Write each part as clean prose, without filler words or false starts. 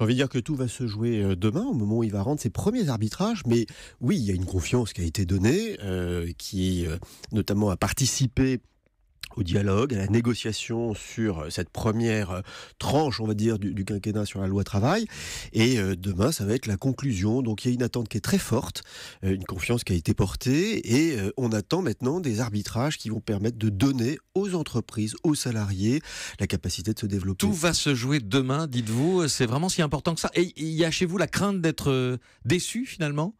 J'ai envie de dire que tout va se jouer demain, au moment où il va rendre ses premiers arbitrages. Mais oui, il y a une confiance qui a été donnée, qui notamment a participé au dialogue, à la négociation sur cette première tranche, on va dire, du quinquennat sur la loi travail. Et demain, ça va être la conclusion. Donc il y a une attente qui est très forte, une confiance qui a été portée. Et on attend maintenant des arbitrages qui vont permettre de donner aux entreprises, aux salariés, la capacité de se développer. Tout va se jouer demain, dites-vous. C'est vraiment si important que ça. Et il y a chez vous la crainte d'être déçu, finalement ?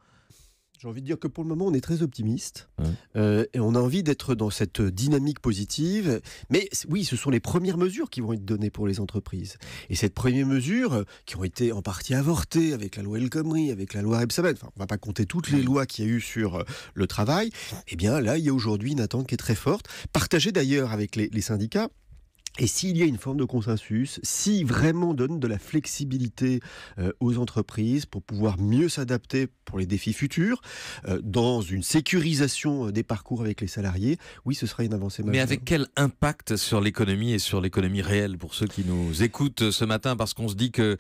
J'ai envie de dire que pour le moment, on est très optimiste et on a envie d'être dans cette dynamique positive. Mais oui, ce sont les premières mesures qui vont être données pour les entreprises. Et cette première mesure, qui ont été en partie avortées avec la loi El Khomri, avec la loi Rebsamen, enfin, on ne va pas compter toutes les lois qu'il y a eu sur le travail, eh bien là, il y a aujourd'hui une attente qui est très forte, partagée d'ailleurs avec les syndicats. Et s'il y a une forme de consensus, si vraiment on donne de la flexibilité aux entreprises pour pouvoir mieux s'adapter pour les défis futurs, dans une sécurisation des parcours avec les salariés, oui, ce sera une avancée majeure. Mais avec quel impact sur l'économie et sur l'économie réelle pour ceux qui nous écoutent ce matin, parce qu'on se dit que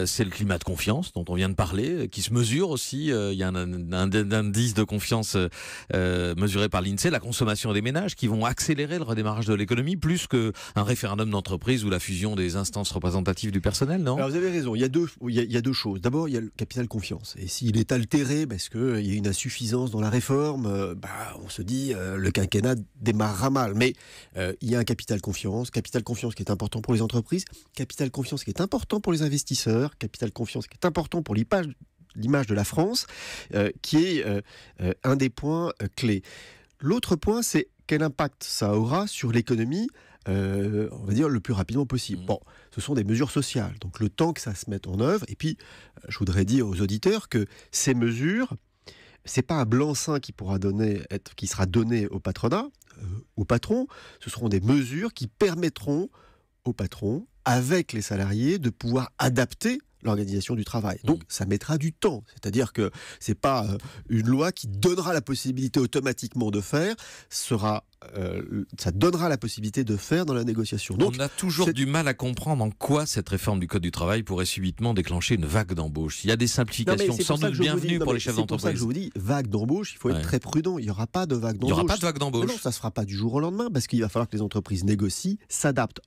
c'est le climat de confiance dont on vient de parler, qui se mesure aussi. Il y a un indice de confiance mesuré par l'INSEE, la consommation des ménages, qui vont accélérer le redémarrage de l'économie plus qu'un référendum d'entreprise ou la fusion des instances représentatives du personnel, non ? Alors vous avez raison, il y a deux choses. D'abord, il y a le capital confiance. Et s'il est altéré parce qu'il y a une insuffisance dans la réforme, on se dit le quinquennat démarrera mal. Mais il y a un capital confiance qui est important pour les entreprises, capital confiance qui est important pour les investisseurs, capital confiance qui est important pour l'image de la France, qui est un des points clés. L'autre point, c'est quel impact ça aura sur l'économie, on va dire, le plus rapidement possible. Bon, ce sont des mesures sociales, donc le temps que ça se mette en œuvre. Et puis, je voudrais dire aux auditeurs que ces mesures, c'est pas un blanc-seing qui sera donné au patronat, au patron. Ce seront des mesures qui permettront au patron, avec les salariés, de pouvoir adapter l'organisation du travail. Donc, ça mettra du temps. C'est-à-dire que c'est pas une loi qui donnera la possibilité automatiquement de faire, ça donnera la possibilité de faire dans la négociation. Donc, on a toujours du mal à comprendre en quoi cette réforme du Code du travail pourrait subitement déclencher une vague d'embauche. Il y a des simplifications sans doute bienvenues pour les chefs d'entreprise. C'est pour ça que je vous dis, vague d'embauche, il faut être très prudent. Il n'y aura pas de vague d'embauche. Il n'y aura pas de vague d'embauche. Non, ça ne se fera pas du jour au lendemain, parce qu'il va falloir que les entreprises négocient, s'adaptent